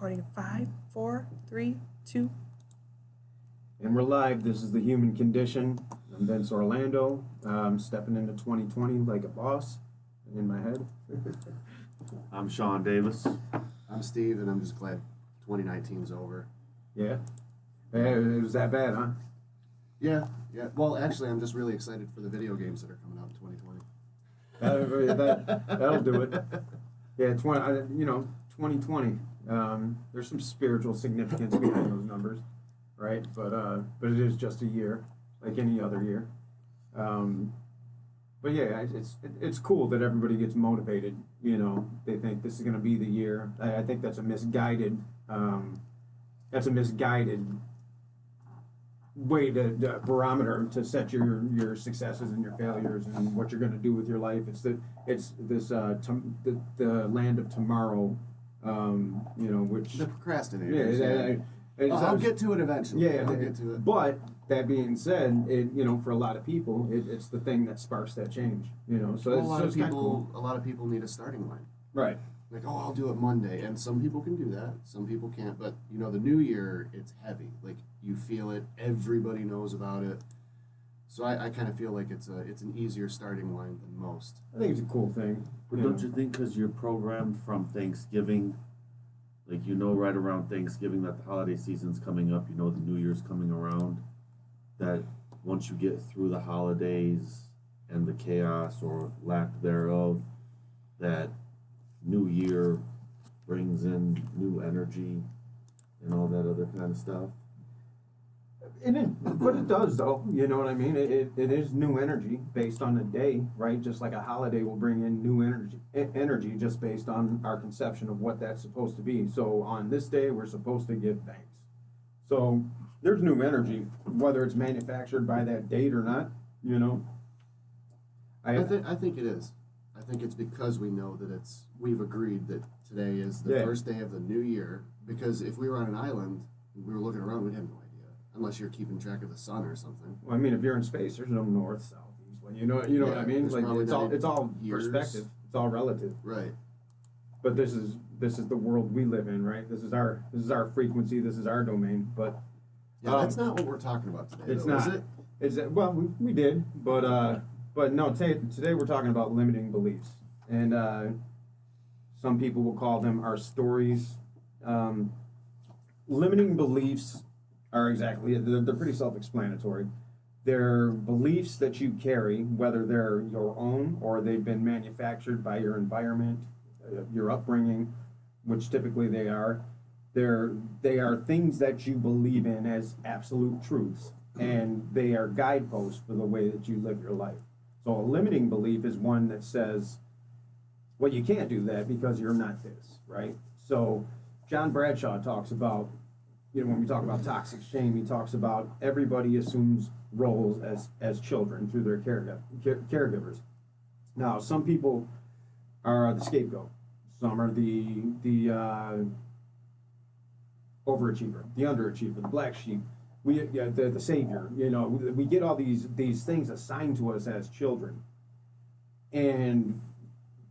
recording in 5, 4, 3, 2. And we're live. This is The Human Condition. I'm Vince Orlando. I'm stepping into 2020 like a boss in my head. I'm Sean Davis. I'm Steve, and I'm just glad 2019's over. Yeah. It was that bad, huh? Yeah. Well, actually, I'm just really excited for the video games that are coming out in 2020. That'll do it. Yeah, 2020. There's some spiritual significance behind those numbers, right? But it is just a year, like any other year. But yeah, it's cool that everybody gets motivated. You know, they think this is going to be the year. I think that's a misguided way to barometer to set your successes and your failures and what you're going to do with your life. The land of tomorrow. Which The procrastinators. Yeah. I'll get to it eventually. Yeah, I'll get to it. But that being said, for a lot of people, it's the thing that sparks that change. So a lot of kinda people. cool. A lot of people need a starting line. Right. Like, I'll do it Monday, and some people can do that. Some people can't. But the new year, it's heavy. Like, you feel it. Everybody knows about it. So I kind of feel like it's an easier starting line than most. I think it's a cool thing. But don't you think because you're programmed from Thanksgiving, like right around Thanksgiving that the holiday season's coming up, the New Year's coming around, that once you get through the holidays and the chaos or lack thereof, that New Year brings in new energy and all that other kind of stuff? But it does, though. You know what I mean? It is new energy based on the day, right? Just like a holiday will bring in new energy just based on our conception of what that's supposed to be. So on this day, we're supposed to give thanks. So there's new energy, whether it's manufactured by that date or not. I think it is. I think it's because we know that we've agreed that today is the first day of the new year. Because if we were on an island and we were looking around, we'd have no idea. Unless you're keeping track of the sun or something. Well, I mean, if you're in space, there's no north, south, east. You know what I mean? Like it's all years. perspective. It's all relative. Right. But this is the world we live in, right? This is our frequency. This is our domain. But that's not what we're talking about today. It's though, not. Is it? Is it? Well, we did, but no. Today we're talking about limiting beliefs, and some people will call them our stories. Limiting beliefs are they're pretty self-explanatory. They're beliefs that you carry, whether they're your own or they've been manufactured by your environment, your upbringing, which typically they are. They are things that you believe in as absolute truths, and they are guideposts for the way that you live your life. So a limiting belief is one that says, well, you can't do that because you're not this, right? So John Bradshaw talks about, when we talk about toxic shame, he talks about everybody assumes roles as children through their caregivers. Now, some people are the scapegoat. Some are the overachiever, the underachiever, the black sheep. The savior. We get all these things assigned to us as children, and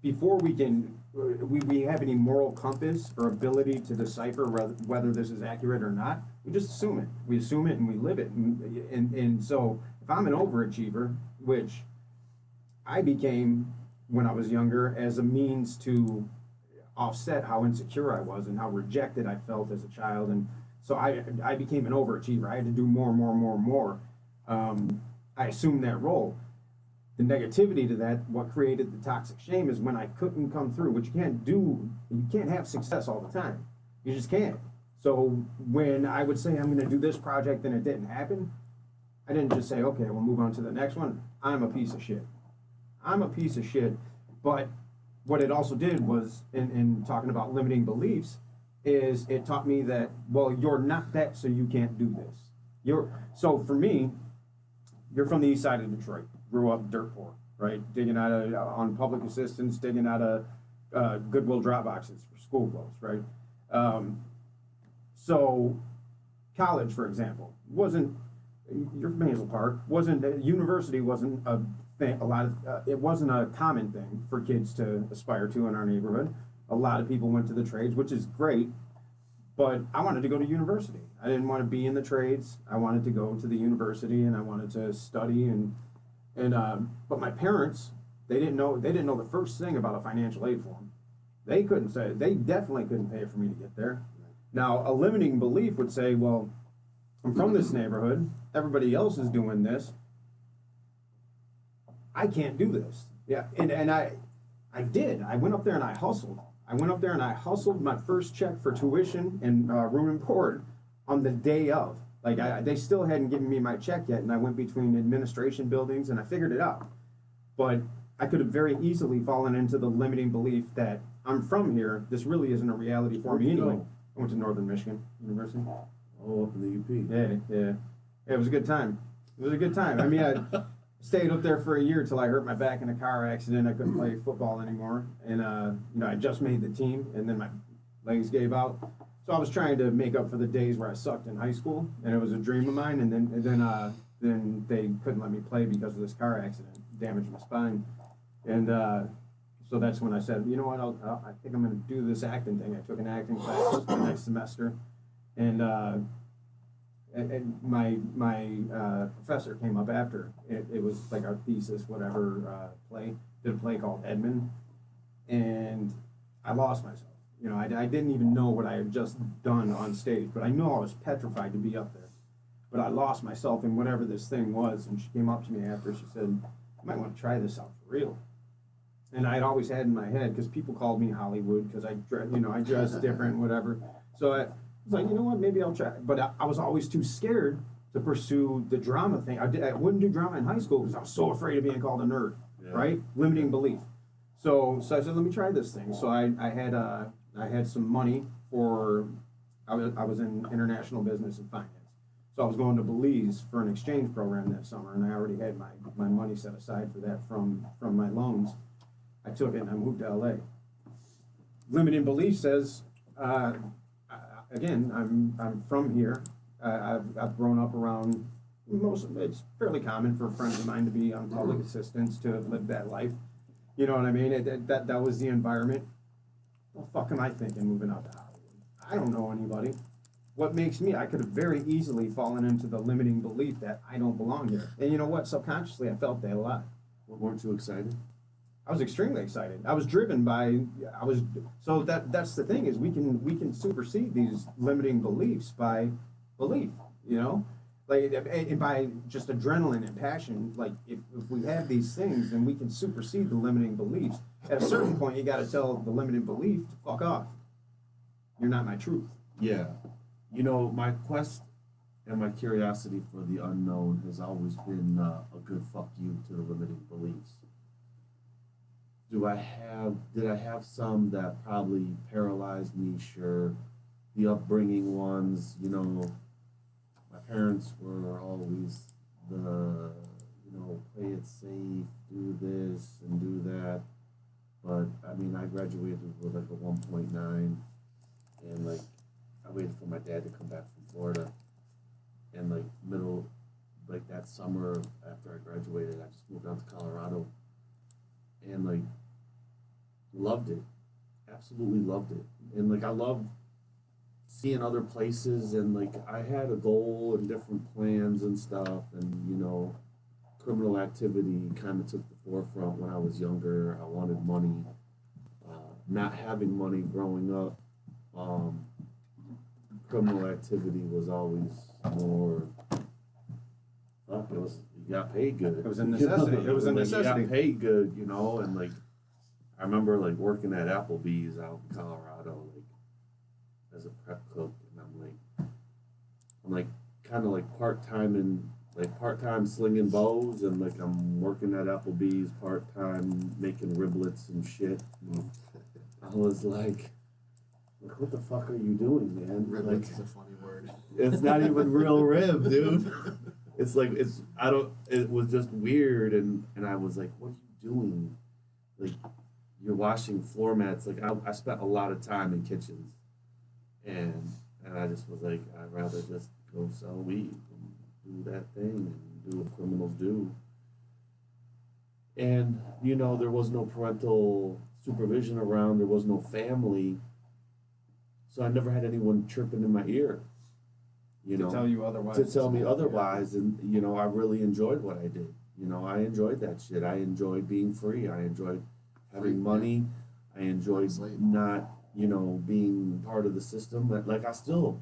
before we can. We have any moral compass or ability to decipher whether this is accurate or not. We just assume it. We assume it and we live it. And so if I'm an overachiever, which I became when I was younger as a means to offset how insecure I was and how rejected I felt as a child. And so I became an overachiever. I had to do more. I assumed that role. The negativity to that, what created the toxic shame, is when I couldn't come through, which you can't do. You can't have success all the time. You just can't. So when I would say I'm going to do this project and it didn't happen, I didn't just say, okay, we'll move on to the next one. I'm a piece of shit. I'm a piece of shit. But what it also did was, in talking about limiting beliefs, is it taught me that, well, you're not that, so you can't do this. So for me, you're from the east side of Detroit. Grew up dirt poor, right? Digging out on public assistance, digging out of Goodwill drop boxes for school clothes, right? So college, for example, you're from Hazel Park, university wasn't a thing, it wasn't a common thing for kids to aspire to in our neighborhood. A lot of people went to the trades, which is great, But I wanted to go to university. I didn't want to be in the trades. I wanted to go to the university and I wanted to study but my parents, they didn't know the first thing about a financial aid form. They definitely couldn't pay for me to get there. Now, a limiting belief would say, well, I'm from this neighborhood, everybody else is doing this. I can't do this. Yeah, and I did. I went up there and I hustled. I went up there and I hustled my first check for tuition and room and board on the day of. Like, they still hadn't given me my check yet, and I went between administration buildings and I figured it out. But I could have very easily fallen into the limiting belief that I'm from here. This really isn't a reality for Where'd me you anyway. go? I went to Northern Michigan University. Oh, up in the UP. Yeah. It was a good time. It was a good time. I mean, I stayed up there for a year till I hurt my back in a car accident. I couldn't play football anymore, and I just made the team, and then my legs gave out. So I was trying to make up for the days where I sucked in high school, and it was a dream of mine. And then they couldn't let me play because of this car accident, damaged my spine, and so that's when I said, you know what, I think I'm going to do this acting thing. I took an acting class the next semester, and my professor came up after. It was like our thesis, whatever play. Did a play called Edmund, and I lost myself. You know, I didn't even know what I had just done on stage, but I know I was petrified to be up there. But I lost myself in whatever this thing was, and she came up to me after. She said, "You might want to try this out for real." And I'd always had in my head, because people called me Hollywood because I dress different, whatever. So I was like, you know what, maybe I'll try. But I was always too scared to pursue the drama thing. I wouldn't do drama in high school because I was so afraid of being called a nerd, right? Limiting belief. So I said, let me try this thing. So I had some money for, I was in international business and finance. So I was going to Belize for an exchange program that summer, and I already had my money set aside for that from my loans. I took it and I moved to LA. Limiting belief says, again, I'm from here. I've grown up around it's fairly common for friends of mine to be on public assistance, to have lived that life. You know what I mean? That was the environment. What the fuck am I thinking moving out to Hollywood? I don't know anybody. What makes me, I could have very easily fallen into the limiting belief that I don't belong here. And you know what? Subconsciously, I felt that a lot. Weren't you excited? I was extremely excited. I was driven by, so that's the thing, is we can supersede these limiting beliefs by belief, you know? Like, and by just adrenaline and passion. Like, if we have these things, then we can supersede the limiting beliefs. At a certain point, you got to tell the limiting belief to fuck off. You're not my truth. Yeah. You know, my quest and my curiosity for the unknown has always been a good fuck you to the limiting beliefs. Did I have some that probably paralyzed me? Sure. The upbringing ones, you know, my parents were always play it safe, do this and do that. But, I mean, I graduated with like a 1.9, and like, I waited for my dad to come back from Florida, and like that summer after I graduated, I just moved out to Colorado, and like, loved it, absolutely loved it. And like, I loved seeing other places, and like, I had a goal and different plans and stuff, and you know, criminal activity kind of took the forefront when I was younger. I wanted money. Not having money growing up, criminal activity was always more. You got paid good. It was a necessity. It was a necessity. You got paid good, you know, and like, I remember like working at Applebee's out in Colorado, like as a prep cook, and I'm like kind of like part-time slinging bows, and like I'm working at Applebee's part-time making riblets and shit. And I was like, what the fuck are you doing, man? Riblets Like, is a funny word. it's not even real rib, dude. It's like, it was just weird, and I was like, what are you doing? Like, you're washing floor mats. Like, I spent a lot of time in kitchens, and I just was like, I'd rather just go sell weed and do that thing and do what criminals do. And, you know, there was no parental supervision around. There was no family. So I never had anyone chirping in my ear, you To know, tell you otherwise. to tell me Yeah. otherwise. And, you know, I really enjoyed what I did. You know, I enjoyed that shit. I enjoyed being free. I enjoyed having Free, money. I enjoyed Slave. not, you know, being part of the system. But like I still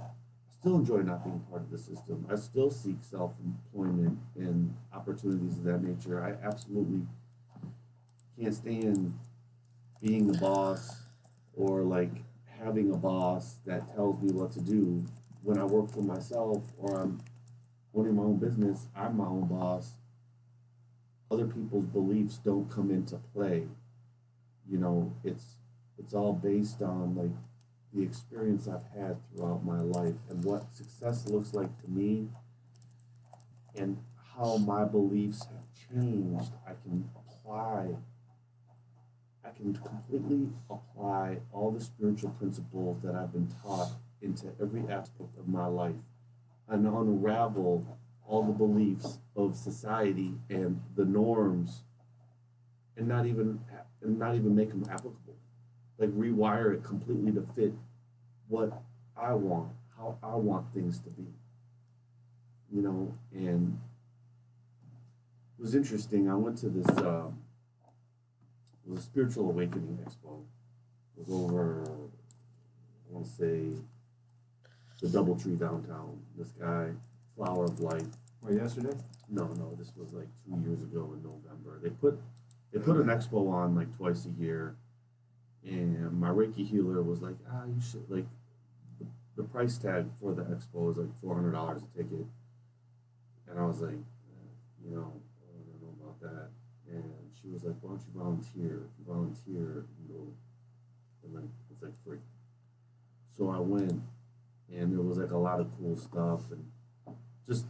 enjoy not being part of the system. I still seek self-employment and opportunities of that nature. I absolutely can't stand being a boss or like having a boss that tells me what to do. When I work for myself or I'm owning my own business, I'm my own boss. Other people's beliefs don't come into play. You know, it's all based on like the experience I've had throughout my life and what success looks like to me and how my beliefs have changed. I can completely apply all the spiritual principles that I've been taught into every aspect of my life and unravel all the beliefs of society and the norms and not even make them applicable. Like rewire it completely to fit what I want, how I want things to be. You know, and it was interesting. I went to this it was a spiritual awakening expo. It was over, I want to say, the DoubleTree downtown. This guy, Flower of Life. Well, yesterday? No, this was like 2 years ago in November. They put an expo on like twice a year, and my Reiki healer was like, you should like the price tag for the expo is like $400 a ticket, and I was like, you know, I don't know about that. And she was like, why don't you volunteer? If you volunteer, you know, and then it's like free. So I went, and there was like a lot of cool stuff, and just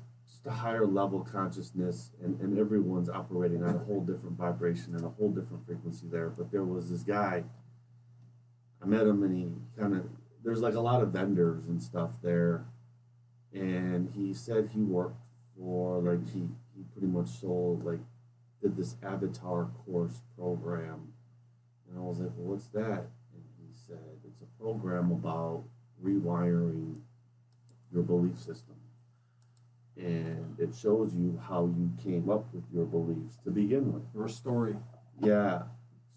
a higher level consciousness, and everyone's operating on a whole different vibration and a whole different frequency there. But there was this guy, I met him, and he kind of, there's like a lot of vendors and stuff there, and he said he worked for, like, he pretty much sold, like, did this avatar course program. And I was like, well, what's that? And he said, it's a program about rewiring your belief system. And it shows you how you came up with your beliefs to begin with. Your story. Yeah.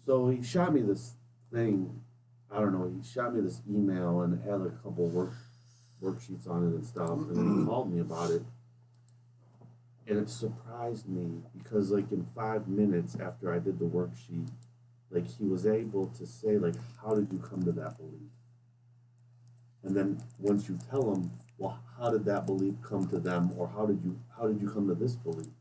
So he shot me this thing. I don't know. He shot me this email and it had a couple worksheets on it and stuff. And then he called me about it. And it surprised me because, like, in 5 minutes after I did the worksheet, like, he was able to say, like, how did you come to that belief? And then once you tell him, well, how did that belief come to them, or how did you come to this belief?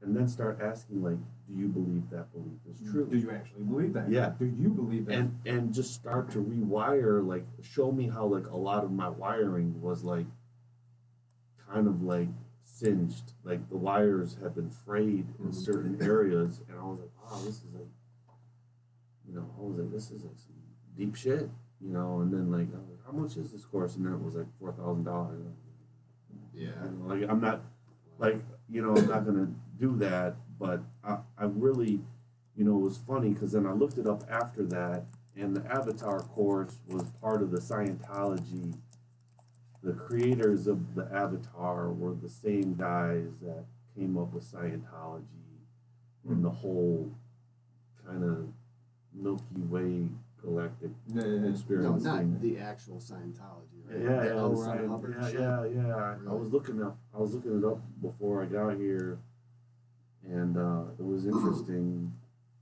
And then start asking, like, do you believe that belief is true? Do you actually believe that? Yeah. Do you believe that? And just start to rewire, like, show me how, like, a lot of my wiring was, like, kind of, like, singed. Like, the wires had been frayed in certain areas, and I was like, wow, this is, like, you know, I was like, this is, like, some deep shit, you know. And then, like, I was like, how much is this course? And then it was, like, $4,000. Yeah. You know, like, I'm not, like, you know, I'm not gonna do that, but I really, you know, it was funny because then I looked it up after that, and the Avatar course was part of the Scientology. The creators of the Avatar were the same guys that came up with Scientology and the whole kind of Milky Way galactic Yeah. experience. No, not thing. the actual Scientology, right? Yeah, The yeah, L. the Ron Scient- Hubbard yeah, shit? yeah, yeah. I Really? was looking it up before I got here, and it was interesting.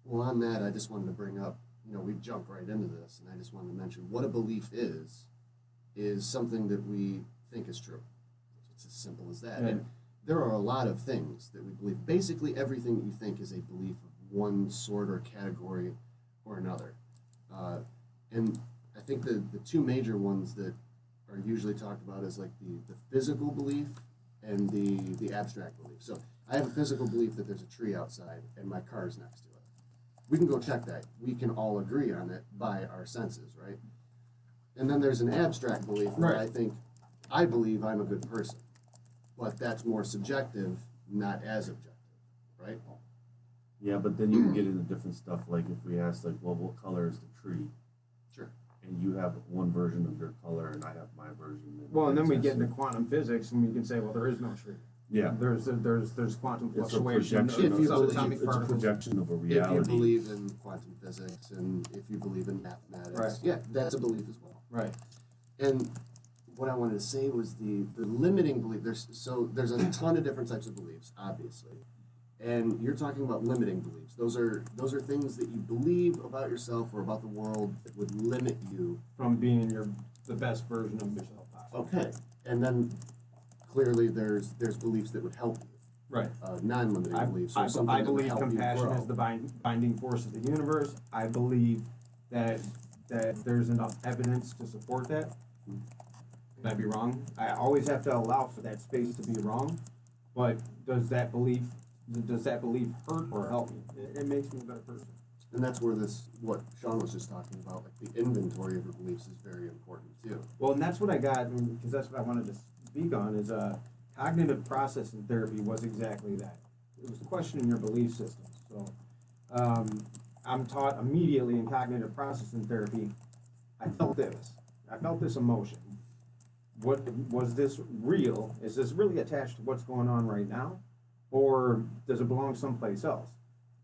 Well, on that, I just wanted to bring up, you know, we jumped right into this, and I just wanted to mention what a belief is something that we think is true. It's as simple as that. Yeah. And there are a lot of things that we believe. Basically, everything that you think is a belief of one sort or category or another. And I think the two major ones that are usually talked about is like the physical belief and the abstract belief. So I have a physical belief that there's a tree outside and my car's next to it. We can go check that. We can all agree on it by our senses, right? And then there's an abstract belief where Right. I believe I'm a good person. But that's more subjective, not as objective, right? Yeah, but then you can get into different stuff. Like if we ask, like, well, what color is the tree? Sure. and you have one version of your color and I have my version. Well, and then we it's get just- into quantum physics, and we can say, well, there is no tree. Yeah. There's quantum It's a fluctuation projection. If you Of, believe- subatomic it's a particles. projection of a If reality. you believe in quantum physics and if you believe in mathematics, Right. yeah, that's a belief as well. Right. And what I wanted to say was the limiting belief. There's a ton of different types of beliefs, obviously, and you're talking about limiting beliefs. Those are things that you believe about yourself or about the world that would limit you. From being the best version of yourself possible. Okay, and then clearly there's beliefs that would help you. Right. Non-limiting beliefs. Or something I that would believe help you compassion grow. is the binding force of the universe. I believe that there's enough evidence to support that. Could I be wrong? I always have to allow for that space to be wrong, but does that belief hurt or help me? It makes me a better person. And that's where what Sean was just talking about, like the inventory of your beliefs is very important too. Well, and that's what I got, because that's what I wanted to speak on, is cognitive processing therapy was exactly that. It was questioning your belief systems. So I'm taught immediately in cognitive processing therapy, I felt this emotion. What was this real? Is this really attached to what's going on right now? Or does it belong someplace else?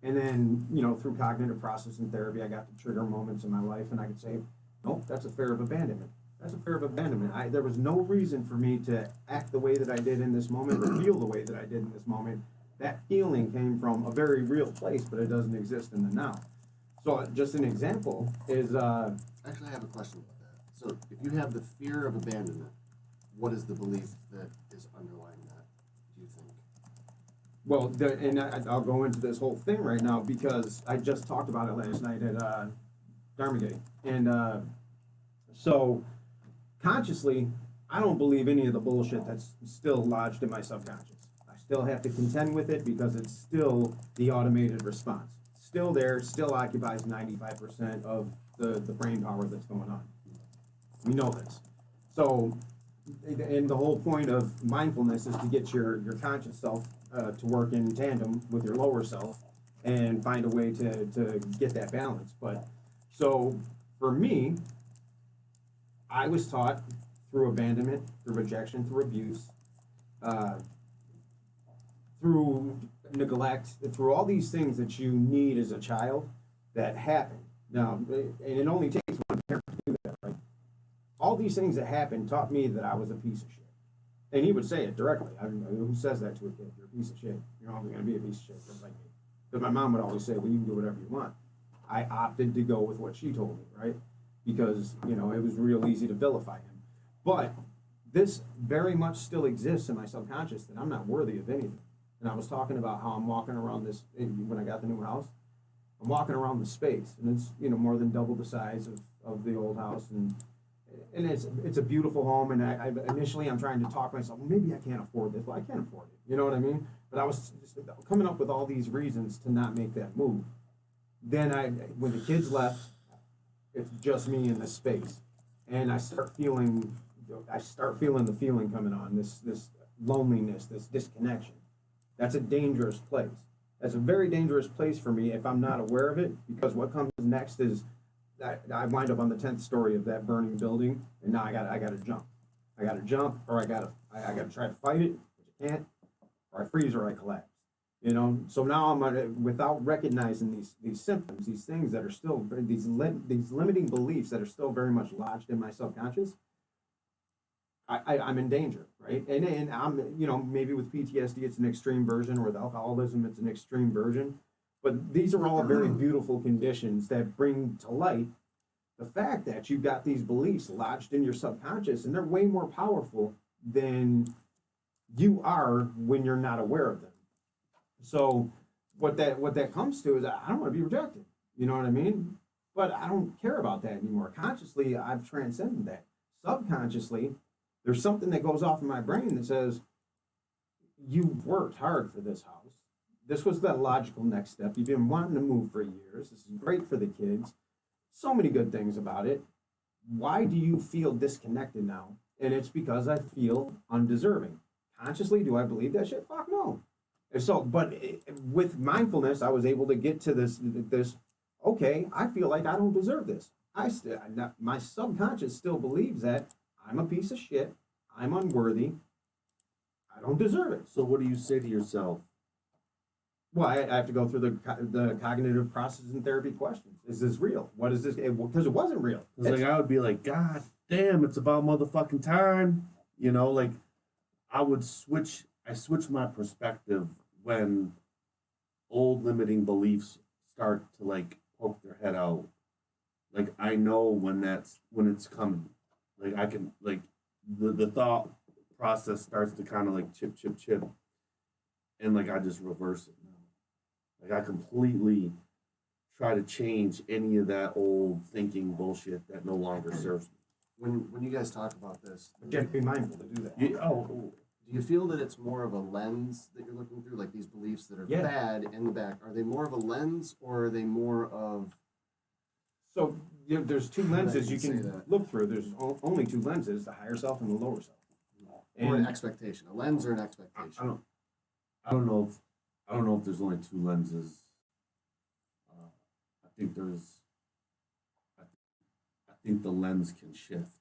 And then, through cognitive processing therapy, I got to trigger moments in my life, and I could say, nope, that's a fear of abandonment. That's a fear of abandonment. There was no reason for me to act the way that I did in this moment, or feel the way that I did in this moment. That feeling came from a very real place, but it doesn't exist in the now. So just an example is, Actually, I have a question about that. So if you have the fear of abandonment, what is the belief that is underlying that, do you think? well, I'll go into this whole thing right now because I just talked about it last night at Dharmagate. And so consciously, I don't believe any of the bullshit that's still lodged in my subconscious. I still have to contend with it because it's still the automated response. Still there, still occupies 95% of the brain power that's going on. We know this. So, and the whole point of mindfulness is to get your conscious self to work in tandem with your lower self and find a way to get that balance. But so for me, I was taught through abandonment, through rejection, through abuse, through neglect, through all these things that you need as a child that happen. Now, and it only takes one parent to do that, right? All these things that happened taught me that I was a piece of shit. And he would say it directly. I mean, who says that to a kid? You're a piece of shit. You're always going to be a piece of shit, just like me. Because my mom would always say, well, you can do whatever you want. I opted to go with what she told me, right? Because, it was real easy to vilify him. But this very much still exists in my subconscious that I'm not worthy of anything. And I was talking about how I'm walking around this, when I got the new house, I'm walking around the space, and it's, more than double the size of the old house. And it's a beautiful home, and I initially I'm trying to talk myself, well, maybe I can't afford this. Well, I can't afford it. You know what I mean? But I was just coming up with all these reasons to not make that move. Then when the kids left, it's just me in this space, and I start feeling the feeling coming on, this loneliness, this disconnection. That's a dangerous place. That's a very dangerous place for me if I'm not aware of it, because what comes next is I wind up on the 10th story of that burning building, and now I gotta jump. I gotta jump, or I gotta try to fight it, which I can't, or I freeze or I collapse. So now I'm without recognizing these symptoms, these things that are still these limiting beliefs that are still very much lodged in my subconscious. I'm in danger, right? And I'm, maybe with PTSD it's an extreme version, or with alcoholism it's an extreme version. But these are all very beautiful conditions that bring to light the fact that you've got these beliefs lodged in your subconscious, and they're way more powerful than you are when you're not aware of them. So what that comes to is I don't want to be rejected. You know what I mean? But I don't care about that anymore. Consciously, I've transcended that. Subconsciously, there's something that goes off in my brain that says, you've worked hard for this house. This was the logical next step. You've been wanting to move for years. This is great for the kids. So many good things about it. Why do you feel disconnected now? And it's because I feel undeserving. Consciously, do I believe that shit? Fuck no. And so, but with mindfulness, I was able to get to this, okay, I feel like I don't deserve this. my subconscious still believes that I'm a piece of shit. I'm unworthy. I don't deserve it. So what do you say to yourself? Well, I have to go through the cognitive processing therapy questions. Is this real? What is this? Because it wasn't real. Because like I would be like, God damn, it's about motherfucking time. You know, like I would switch. I switch my perspective when old limiting beliefs start to like poke their head out. Like I know when it's coming. Like I can like the thought process starts to kind of like chip, and like I just reverse it now. Like I completely try to change any of that old thinking bullshit that no longer serves me. When you guys talk about this, But you have to be mindful to do that. Oh, do you feel that it's more of a lens that you're looking through, like these beliefs that are Yeah. bad in the back? Are they more of a lens, or are they more of So there's two lenses you Right, you can say that. look through. There's only two lenses: the higher self and the lower self. or an And expectation, a lens or an I expectation? don't. I don't know if there's only two lenses. I think there's. I think the lens can shift.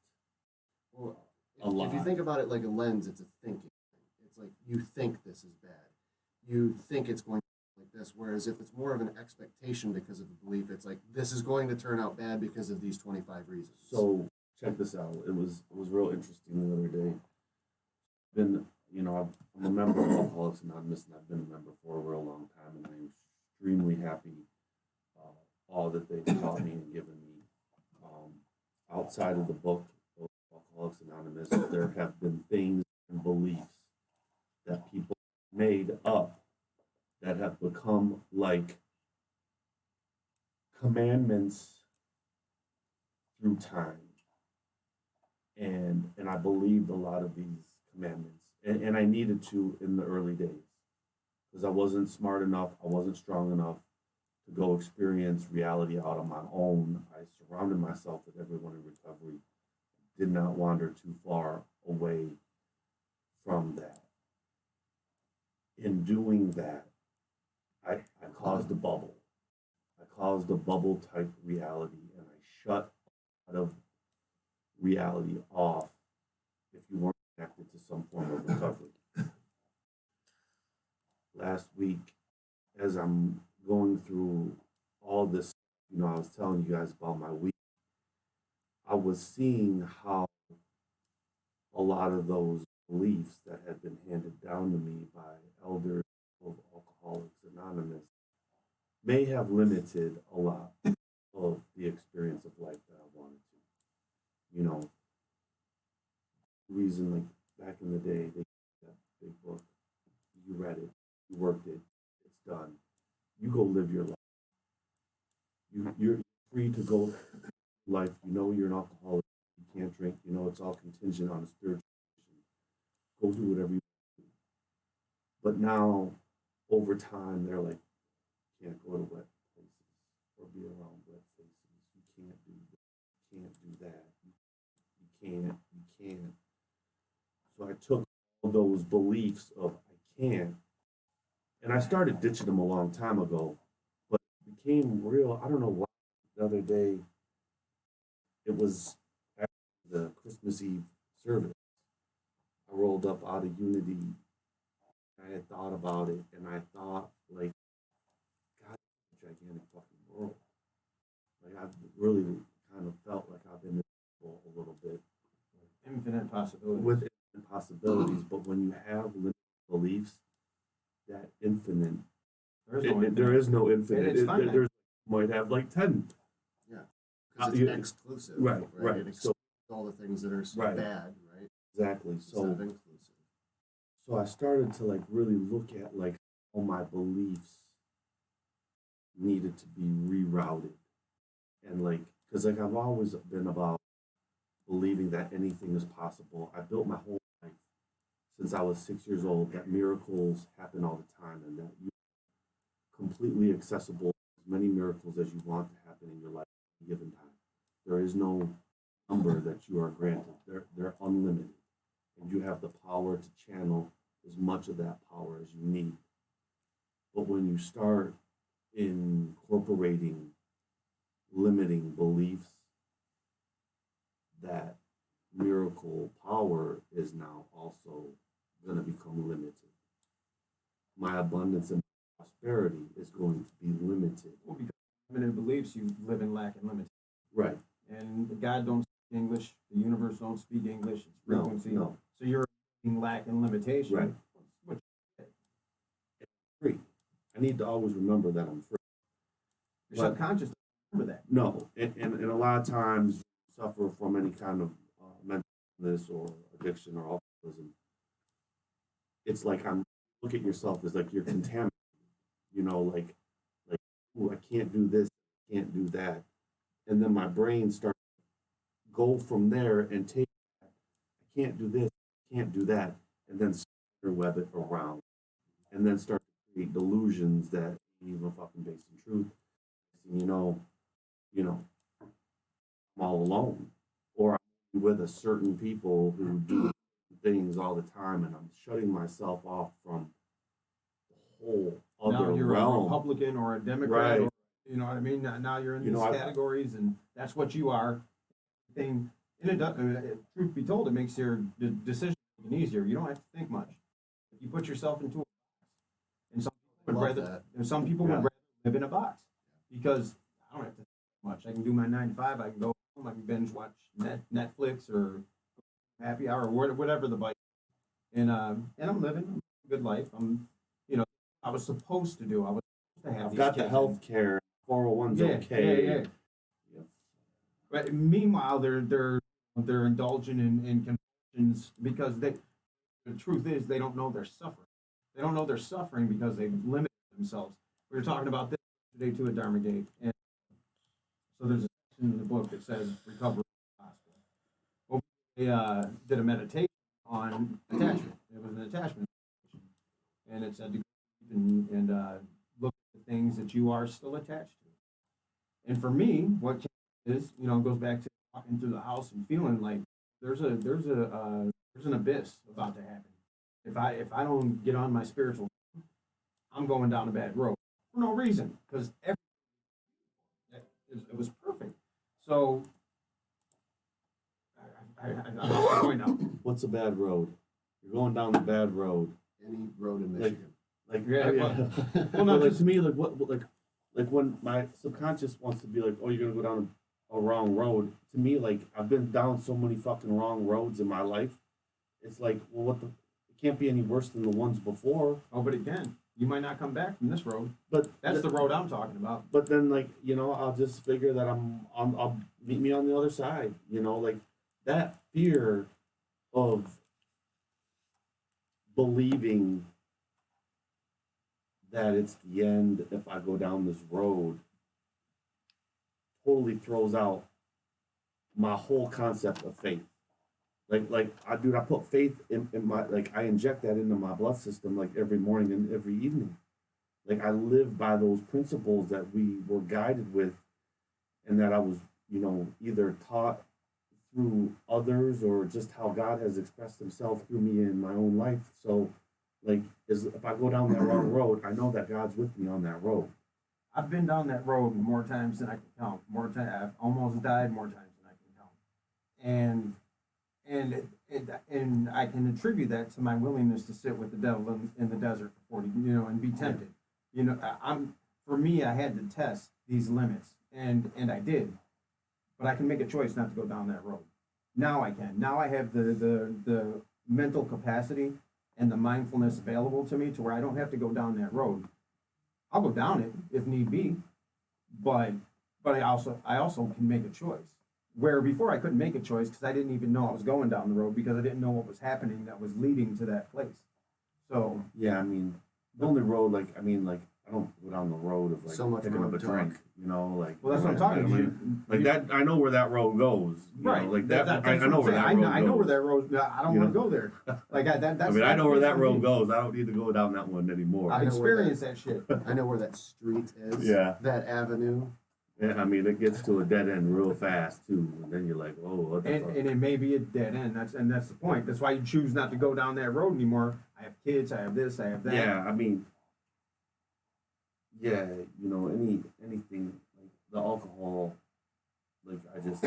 Well, A if you lot. think about it like a lens, it's a thinking thing. It's like you think this is bad. You think it's going to be like this. Whereas if it's more of an expectation because of a belief, it's like this is going to turn out bad because of these 25 reasons. So check this out. It was real interesting the other day. Been I'm a member of Alcoholics Anonymous, and I've been a member for a real long time, and I'm extremely happy all that they've taught me and given me. Outside of the book of Alcoholics Anonymous, there have been things and beliefs that people made up that have become like commandments through time. And I believed a lot of these commandments. And I needed to in the early days because I wasn't smart enough, I wasn't strong enough to go experience reality out on my own. I surrounded myself with everyone in recovery, did not wander too far away from that. In doing that, I caused a bubble. I caused a bubble type reality, and I shut a lot of reality off if you weren't connected to some form of recovery. Last week, as I'm going through all this, I was telling you guys about my week. I was seeing how a lot of those beliefs that had been handed down to me by elders of Alcoholics Anonymous may have limited a lot of the experience of life that I wanted to. Reason like back in the day, they that big book, you read it, you worked it, it's done. You go live your life. You're free to go life. You're an alcoholic. You can't drink. It's all contingent on a spiritual condition. Go do whatever you do. But now, over time, they're like, you can't go to wet places or be around wet places. You can't do this. You can't do that. You can't. So I took all those beliefs of I can't, and I started ditching them a long time ago, but it became real. I don't know why. The other day, it was after the Christmas Eve service. I rolled up out of Unity. I had thought about it, and I thought, like, God, it's a gigantic fucking world. Like, I've really kind of felt like I've been in a little bit Infinite possibilities. with infinite possibilities, but when you have limited beliefs, that infinite, there is no infinite. It's finite. There's might have like 10. Yeah, because it's you- exclusive. right. It So excludes all the things that are so Right. bad, right? exactly. Instead of inclusive. So I started to like really look at like all my beliefs needed to be rerouted, and like because like I've always been about believing that anything is possible. I built my whole life since I was 6 years old that miracles happen all the time, and that you completely accessible as many miracles as you want to happen in your life at any given time. There is no number that you are granted. They're unlimited, and you have the power to channel as much of that power as you need. But when you start incorporating limiting beliefs that miracle power is now also going to become limited. My abundance and prosperity is going to be limited. Well, because limited beliefs, you live in lack and limitation. Right. And God don't speak English, the universe don't speak English, it's No, frequency. no. So you're in lack and limitation. Right. What- Free. I need to always remember that I'm free. Your subconscious doesn't remember that. No, and a lot of times you suffer from any kind of mental illness or addiction or alcoholism. It's like look at yourself as like you're contaminated. You know, like, ooh, I can't do this, I can't do that, and then my brain starts to go from there and take. I can't do this, I can't do that, and then web it around, and then start to create delusions that ain't even fucking based in truth. You know, I'm all alone, or I'm with a certain people who do things all the time, and I'm shutting myself off from the whole other Now you're a realm. Republican or a Democrat, Right. or, you know what I mean? Now you're in You these know, categories, and that's what you are. Thing, and truth be told, it makes your decision making easier. You don't have to think much. If you put yourself into a box, and some people would Love rather, that. and some people Yeah. would rather live in a box because I don't have to think much. I can do my 9 to 5. I can go home. I can binge watch Netflix or happy hour or whatever the bike. And I'm living a good life. I was supposed to do. I was supposed to have. I've these got the kids. health care, 401's Yeah, okay. yeah. Yeah. But meanwhile, they're indulging in convulsions because the truth is they don't know they're suffering. They don't know they're suffering because they've limited themselves. We were talking about this today too at Dharma Gate, and so there's a section in the book that says recovery is possible. Well, we did a meditation on attachment. It was an attachment meditation, and it said to go and look at the things that you are still attached to. And for me, what is, goes back to walking through the house and feeling like there's an abyss about to happen. If I don't get on my spiritual, I'm going down a bad road for no reason because it was perfect. So I'm going now. What's a bad road? You're going down the bad road. Any road in Like- Michigan. Like, Yeah, well, no, to me, like like when my subconscious wants to be like, oh, you're gonna go down a wrong road. To me, like I've been down so many fucking wrong roads in my life. It's like, well, it can't be any worse than the ones before. Oh, but again, you might not come back from this road. But That's the road I'm talking about. But then, like, I'll just figure that I'll meet me on the other side. Like that fear of believing that it's the end if I go down this road totally throws out my whole concept of faith. Like I put faith in my, like, I inject that into my blood system like every morning and every evening. Like I live by those principles that we were guided with, and that I was, either taught through others or just how God has expressed himself through me in my own life. So like, if I go down that wrong road, I know that God's with me on that road. I've been down that road more times than I can count. I've almost died more times than I can count. And I can attribute that to my willingness to sit with the devil in the desert for 40, and be tempted. For me, I had to test these limits, and I did. But I can make a choice not to go down that road. Now I can. Now I have the mental capacity and the mindfulness available to me to where I don't have to go down that road. I'll go down it if need be, but I also can make a choice. Where before I couldn't make a choice because I didn't even know I was going down the road because I didn't know what was happening that was leading to that place. So Yeah, I mean, the only road, like, I don't go down the road of like So much picking up road a talk. drink, like. well, that's what I'm talking about. Like that, I know where that road goes. Right. Like that, That's I what know I'm where saying. that road goes. I know where that road. I don't You want to know? go there. Like that's. I know where that for road me. goes. I don't need to go down that one anymore. I've I know where experienced that shit. I know where that street is. Yeah. That avenue. Yeah, I mean, it gets to a dead end real fast too, and then you're like, oh, what the fuck? And it may be a dead end. That's the point. That's why you choose not to go down that road anymore. I have kids. I have this. I have that. Yeah, I mean, anything like the alcohol, like I just,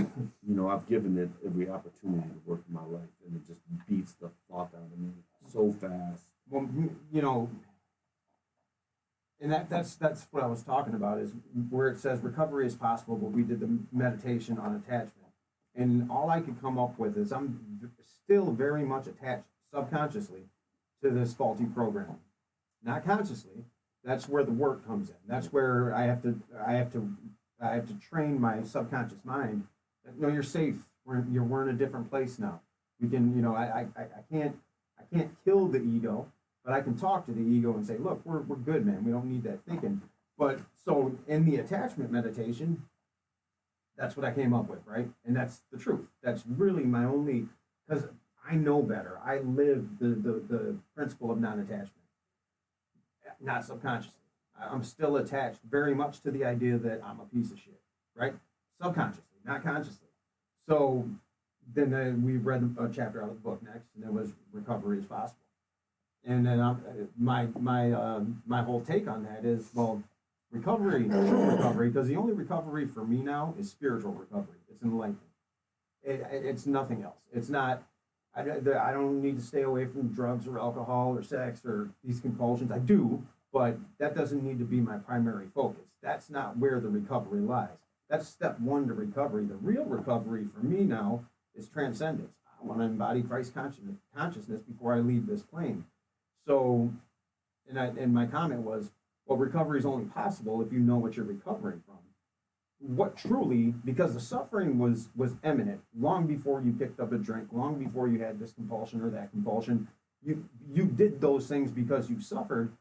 I've given it every opportunity to work in my life, and it just beats the fuck out of me so fast. Well, you know, and that's what I was talking about, is where it says recovery is possible, but we did the meditation on attachment, and all I could come up with is I'm still very much attached subconsciously to this faulty program, not consciously. That's where the work comes in. That's where I have to train my subconscious mind that, no, you're safe. We're in a different place now. We can, you know, I can't kill the ego, but I can talk to the ego and say, look, we're good, man. We don't need that thinking. But so in the attachment meditation, that's what I came up with, right? And that's the truth. That's really my only, because I know better. I live the principle of non-attachment, not subconsciously. I'm still attached very much to the idea that I'm a piece of shit, right? Subconsciously, not consciously. So then we read a chapter out of the book next, and it was recovery is possible. And then my whole take on that is, well, recovery, true recovery, because the only recovery for me now is spiritual recovery. It's enlightenment. It's nothing else. It's not. I don't need to stay away from drugs or alcohol or sex or these compulsions. I do, but that doesn't need to be my primary focus. That's not where the recovery lies. That's step one to recovery. The real recovery for me now is transcendence. I want to embody Christ consciousness before I leave this plane. So, and my comment was, well, recovery is only possible if you know what you're recovering from. What truly, because the suffering was imminent long before you picked up a drink, long before you had this compulsion or that compulsion. You did those things because you suffered.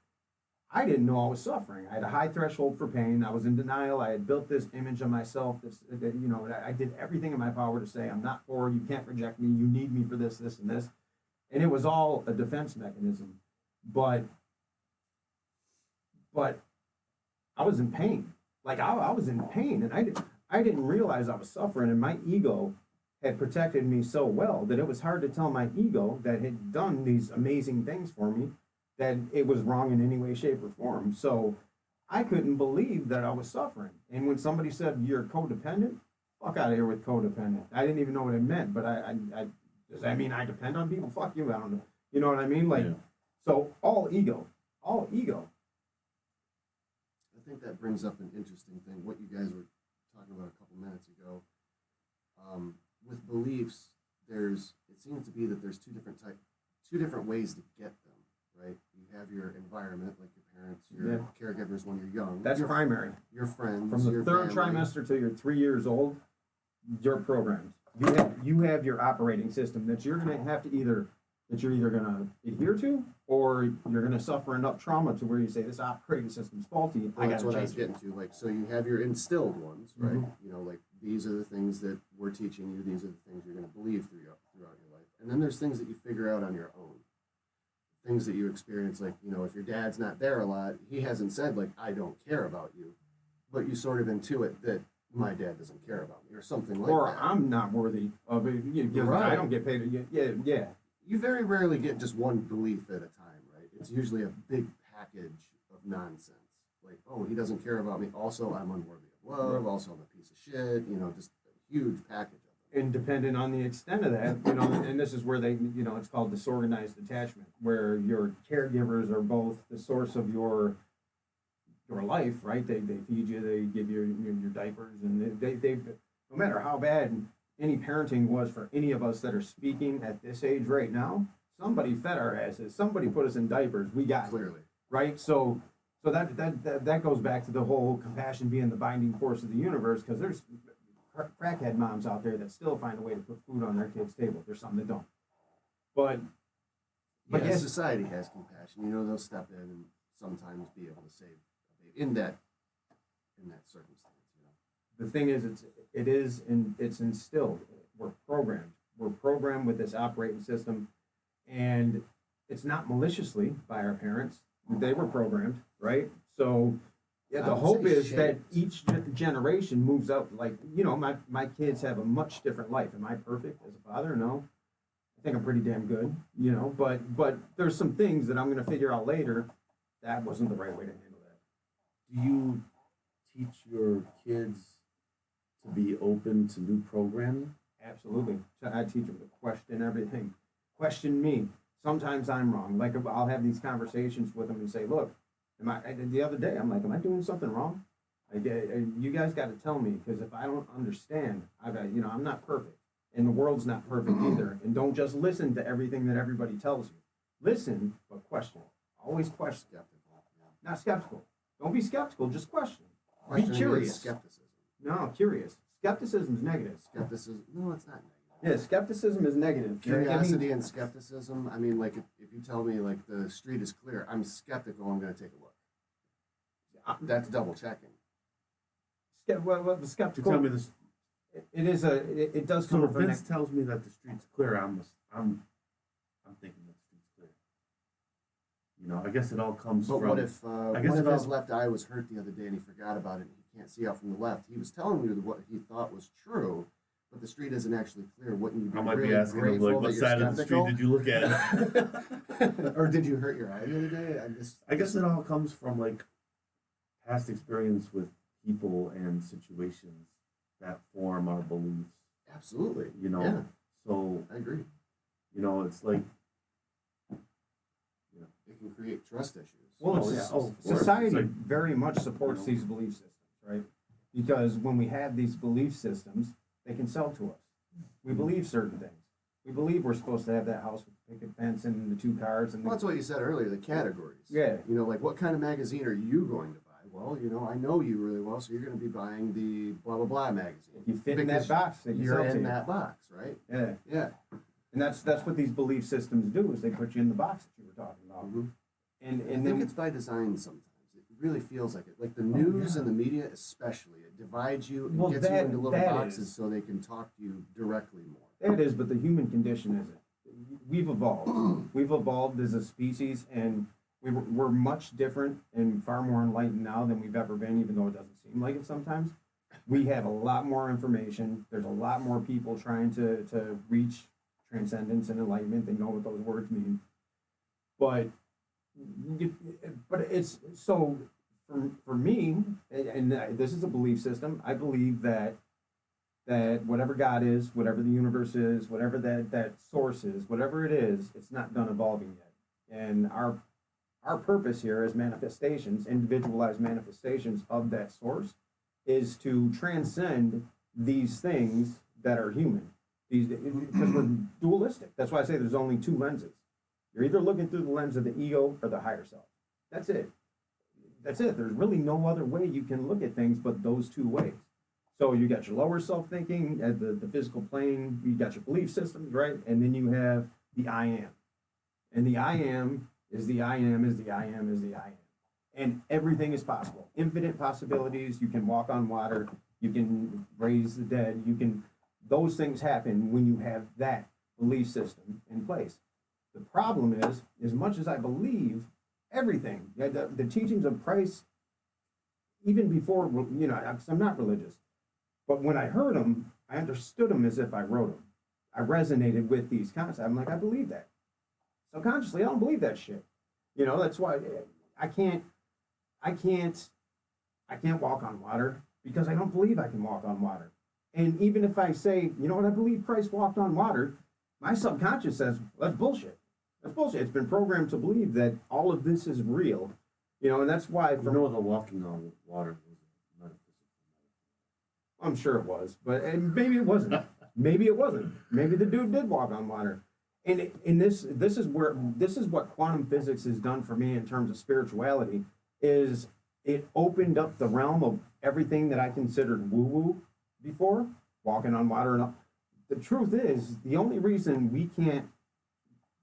I didn't know I was suffering. I had a high threshold for pain. I was in denial. I had built this image of myself. I did everything in my power to say, I'm not for you. Can't reject me. You need me for this, this, and this. And it was all a defense mechanism. But I was in pain. Like I was in pain, and I didn't realize I was suffering, and my ego had protected me so well that it was hard to tell my ego that had done these amazing things for me that it was wrong in any way, shape, or form. So I couldn't believe that I was suffering. And when somebody said you're codependent, fuck out of here with codependent. I didn't even know what it meant, but I does that mean I depend on people? Fuck you, I don't know. You know what I mean? Like, yeah. So all ego. I think that brings up an interesting thing, what you guys were talking about a couple minutes ago. With beliefs, it seems to be that there's two different ways to get them, right? You have your environment, like your parents, your caregivers when you're young. That's primary. Your friends. From the third trimester till you're 3 years old, you're programmed. You have your operating system that you're gonna have to either gonna adhere to, or you're gonna suffer enough trauma to where you say this operating system's faulty. Well, that's what I was getting to. Like, so you have your instilled ones, right? Mm-hmm. You know, like these are the things that we're teaching you. These are the things you're going to believe throughout your life. And then there's things that you figure out on your own. Things that you experience, like, you know, if your dad's not there a lot, he hasn't said like, I don't care about you, but you sort of intuit that my dad doesn't care about me or something like that. Or I'm not worthy of it. Right. I don't get paid. Yeah. You very rarely get just one belief at a time, right? It's usually a big package of nonsense. Like, oh, he doesn't care about me. Also, I'm unworthy of love. Also, I'm a piece of shit. You know, just a huge package of them. And depending on the extent of that, you know, and this is where it's called disorganized attachment, where your caregivers are both the source of your life, right? They feed you, they give you your diapers, and they no matter how bad any parenting was for any of us that are speaking at this age right now, somebody fed our asses, somebody put us in diapers. We got clearly, right? So that goes back to the whole compassion being the binding force of the universe, because there's crackhead moms out there that still find a way to put food on their kids' table. There's some that don't. But yes, society has compassion. You know, they'll step in and sometimes be able to save a baby in that circumstance. The thing is, it's instilled. We're programmed. We're programmed with this operating system, and it's not maliciously by our parents. They were programmed, right? So, yeah, the hope is that each generation moves up. Like, you know, my kids have a much different life. Am I perfect as a father? No. I think I'm pretty damn good, you know. But there's some things that I'm going to figure out later. That wasn't the right way to handle that. Do you teach your kids to be open to new programming? Absolutely. So I teach them to question everything. Question me. Sometimes I'm wrong. Like I'll have these conversations with them and say, "Look, the other day I'm like, am I doing something wrong? You guys got to tell me because if I don't understand, I'm not perfect, and the world's not perfect either. And don't just listen to everything that everybody tells you. Listen, but question. Always question. Skeptical. Yeah. Not skeptical. Don't be skeptical. Just question. Questioning Be is curious. skepticism. No, curious. Skepticism is negative. Skepticism. No, it's not negative. Yeah, skepticism is negative. Curiosity and skepticism. I mean, like if you tell me like the street is clear, I'm skeptical. I'm going to take a look. That's double checking. Well, the To skeptical. tell me this, It does come so up if with Vince tells me that the street's clear, I'm thinking that the street's clear. You know, I guess it all comes But from. what if I guess one of it his all- left eye was hurt the other day and he forgot about it and he can't see out from the left? He was telling you what he thought was true, but the street isn't actually clear. Wouldn't you be I might really be asking him grateful like, that what you're side of the street skeptical? did you look at? Or did you hurt your eye the other day? I guess it all comes from like past experience with people and situations that form our beliefs. Absolutely. You know, Yeah, so I agree. you know, it's like It can create trust issues. Well, Oh, yeah. Oh, of course. society It's like, very much supports you know. these belief systems, right? Because when we have these belief systems, they can sell to us. We believe certain things. We believe we're supposed to have that house with the picket fence and the 2 cars and Well, that's what you said earlier, the categories. Yeah. You know, like what kind of magazine are you going to buy? Well, you know, I know you really well, so you're going to be buying the blah, blah, blah magazine. if you fit in Because that box, they can You're sell to in you. that box, right? Yeah. Yeah. And that's what these belief systems do is they put you in the box that you were talking about. Mhm. And I and think then it's by design sometimes. It really feels like it. Like the news and the media especially. It divides you and Well, gets you into little that boxes is. so they can talk to you directly more. that is, but the human condition isn't. We've evolved. We've evolved as a species, and we're much different and far more enlightened now than we've ever been, even though it doesn't seem like it sometimes. We have a lot more information. There's a lot more people trying to reach transcendence and enlightenment. They know what those words mean. But it's so for me, and this is a belief system. I believe that whatever God is, whatever the universe is, whatever that source is, whatever it is, it's not done evolving yet. And our purpose here as manifestations, individualized manifestations of that source, is to transcend these things that are human. These because we're dualistic. That's why I say there's only 2 lenses. You're either looking through the lens of the ego or the higher self. That's it. That's it. There's really no other way you can look at things but those 2 ways. So you got your lower self thinking at the physical plane, you got your belief systems, right? And then you have the I am. And the I am is the I am is the I am is the I am. And everything is possible. Infinite possibilities. You can walk on water, you can raise the dead, those things happen when you have that belief system in place. The problem is, as much as I believe everything, the teachings of Christ, even before, I'm not religious, but when I heard them, I understood them as if I wrote them. I resonated with these concepts. I'm like, I believe that. Subconsciously, I don't believe that shit. That's why I can't walk on water because I don't believe I can walk on water. And even if I say, you know what, I believe Christ walked on water, my subconscious says, that's bullshit. That's bullshit. It's been programmed to believe that all of this is real. And that's why You know, the walking on water was a metaphysical. I'm sure it was, but and maybe it wasn't. Maybe it wasn't. Maybe the dude did walk on water. And this is what quantum physics has done for me in terms of spirituality is it opened up the realm of everything that I considered woo-woo before, walking on water and all. The truth is, the only reason we can't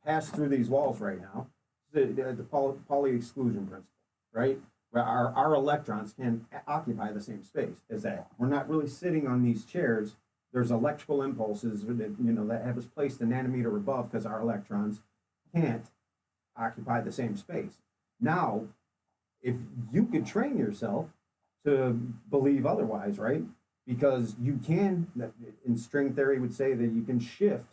pass through these walls right now is the Pauli exclusion principle, right? Where our electrons can occupy the same space as that. We're not really sitting on these chairs. There's electrical impulses that have us placed a nanometer above because our electrons can't occupy the same space. Now, if you could train yourself to believe otherwise, right? Because you can, in string theory, would say that you can shift.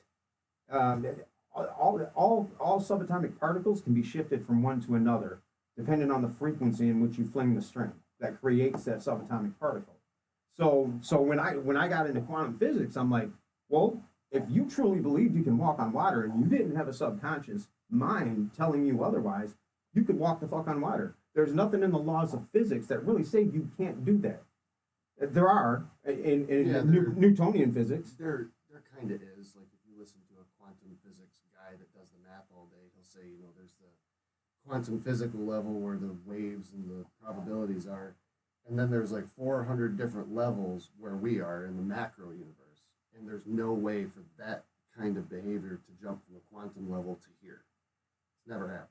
All subatomic particles can be shifted from one to another, depending on the frequency in which you fling the string that creates that subatomic particle. So when I got into quantum physics, I'm like, well, if you truly believed you can walk on water and you didn't have a subconscious mind telling you otherwise, you could walk the fuck on water. There's nothing in the laws of physics that really say you can't do that. There are in Yeah, Newtonian physics. There kind of is. Like if you listen to a quantum physics guy that does the math all day, he'll say, you know, there's the quantum physical level where the waves and the probabilities are, and then there's like 400 different levels where we are in the macro universe, and there's no way for that kind of behavior to jump from a quantum level to here. It's never happened.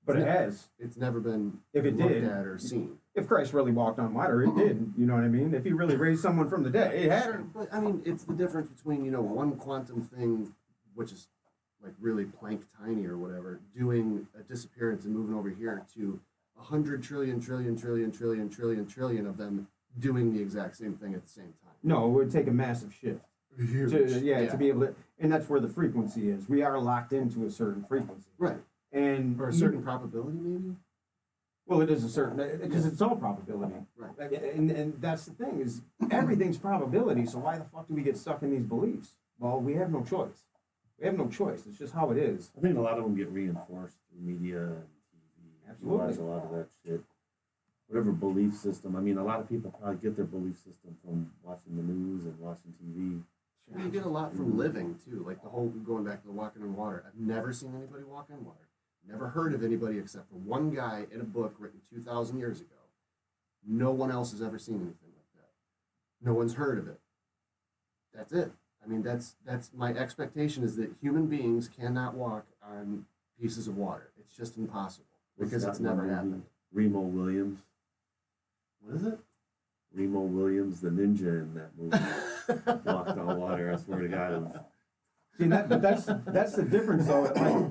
But it has. It's never been If it looked did, at or seen. if Christ really walked on water, it did. You know what I mean? If he really raised someone from the dead, it Sure, happened. but I mean, it's the difference between, you know, one quantum thing, which is like really Planck tiny or whatever, doing a disappearance and moving over here to 100 trillion trillion of them doing the exact same thing at the same time. No, it would take a massive shift. Huge. To be able to, and that's where the frequency is. We are locked into a certain frequency. Right. And Or a certain probability, maybe? well, it is a certain, because it's all probability. Right. And that's the thing is everything's probability. So why the fuck do we get stuck in these beliefs? Well, we have no choice. We have no choice. It's just how it is. I think a lot of them get reinforced through media and TV. Absolutely. Realize a lot of that shit. Whatever belief system. I mean, a lot of people probably get their belief system from watching the news and watching TV. And you get a lot from living, too. Like the whole, going back to the walking on water. I've never seen anybody walk on water. Never heard of anybody except for one guy in a book written 2,000 years ago. No one else has ever seen anything like that. No one's heard of it. That's it. I mean, that's my expectation is that human beings cannot walk on pieces of water. It's just impossible because What's it's that never one movie? happened. Remo Williams. What is it? Remo Williams, the ninja in that movie, walked on water. I swear to God. It was, See, but that's the difference, though. Like,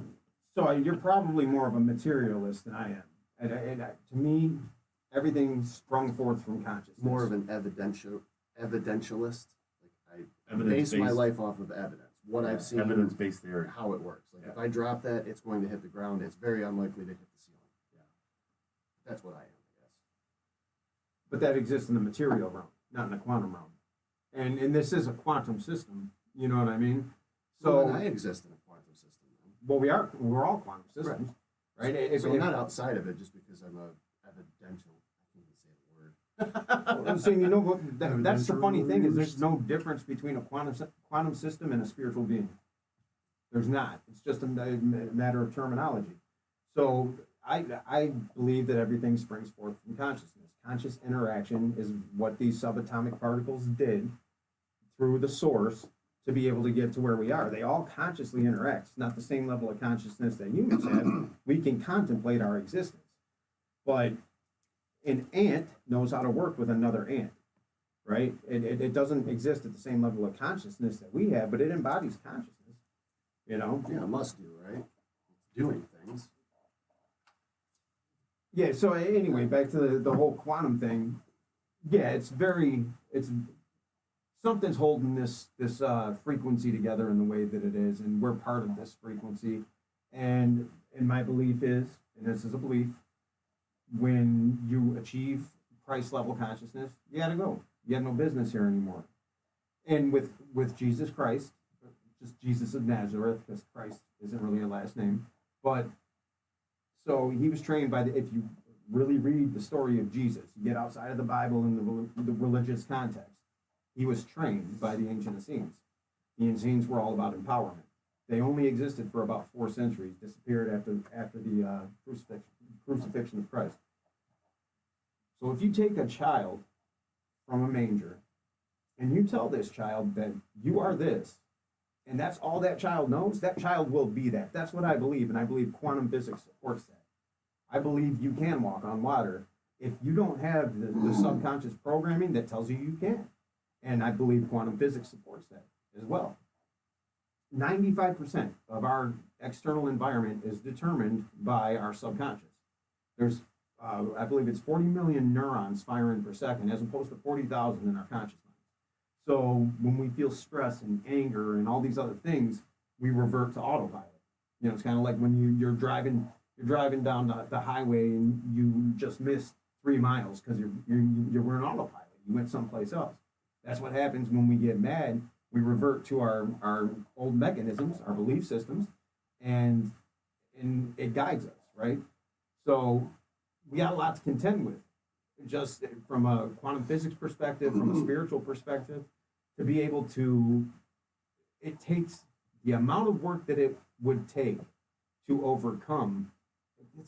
so you're probably more of a materialist than I am. And to me, everything sprung forth from consciousness. More of an evidentialist. Like I base Evidence-based. my life off of evidence. What I've seen, evidence-based theory. how it works. Like if Yeah. I drop that, it's going to hit the ground. It's very unlikely to hit the ceiling. Yeah. That's what I am, I guess. But that exists in the material realm, not in the quantum realm. And this is a quantum system. You know what I mean? So So, I exist in a quantum system. Then. well, we're all quantum systems, right? So I'm not outside of it just because I'm a evidential. I can't even say the word. So you know what? That's the funny thing is there's no difference between a quantum system and a spiritual being. There's not. It's just a matter of terminology. So I believe that everything springs forth from consciousness. Conscious interaction is what these subatomic particles did through the source to be able to get to where we are. They all consciously interact. It's not the same level of consciousness that humans have. We can contemplate our existence. But an ant knows how to work with another ant, right? It doesn't exist at the same level of consciousness that we have, but it embodies consciousness, you know? Yeah, it must do, right? It's doing things. Yeah, so anyway, back to the whole quantum thing. Yeah, it's something's holding this frequency together in the way that it is, and we're part of this frequency. And my belief is, and this is a belief, when you achieve Christ level consciousness, you gotta go. You have no business here anymore. And with Jesus Christ, just Jesus of Nazareth, because Christ isn't really a last name, but so he was trained by if you really read the story of Jesus, you get outside of the Bible in the religious context, he was trained by the ancient Essenes. The Essenes were all about empowerment. They only existed for about 4 centuries, disappeared after the crucifixion of Christ. So if you take a child from a manger and you tell this child that you are this, and that's all that child knows, that child will be that. That's what I believe, and I believe quantum physics supports that. I believe you can walk on water if you don't have the subconscious programming that tells you you can. And I believe quantum physics supports that as well. 95% of our external environment is determined by our subconscious. There's, I believe it's 40 million neurons firing per second as opposed to 40,000 in our conscious mind. So when we feel stress and anger and all these other things, we revert to autopilot. You know, it's kind of like when you're driving down the highway and you just missed 3 miles because you were in autopilot. You went someplace else. That's what happens when we get mad we revert to our old mechanisms, our belief systems, and it guides us, right? So we got a lot to contend with, just from a quantum physics perspective, from a spiritual perspective, to be able to. It takes the amount of work that it would take to overcome.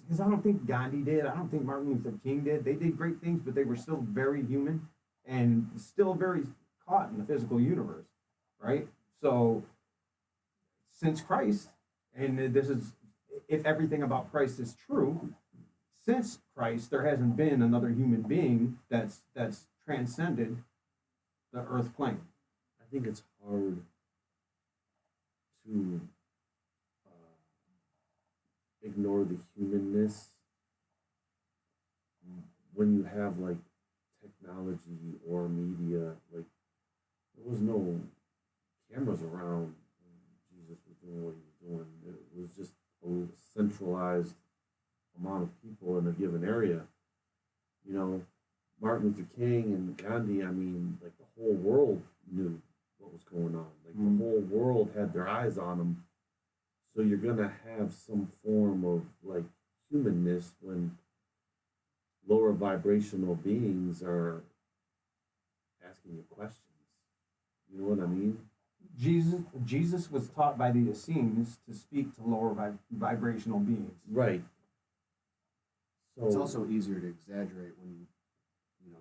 Because I don't think Gandhi did. I don't think Martin Luther King did. They did great things, but they were still very human and still very caught in the physical universe, right? So, since Christ, and this is if everything about Christ is true, since Christ, there hasn't been another human being that's transcended the earth plane. I think it's hard to ignore the humanness when you have like technology or media. Like there was no cameras around when Jesus was doing what he was doing. It was just a centralized amount of people in a given area. You know, Martin Luther King and Gandhi, I mean, like the whole world knew what was going on. Like the whole world had their eyes on them. So you're gonna have some form of like humanness when lower vibrational beings are asking you questions. You know what I mean? Jesus was taught by the Essenes to speak to lower vibrational beings. Right. So It's also easier to exaggerate when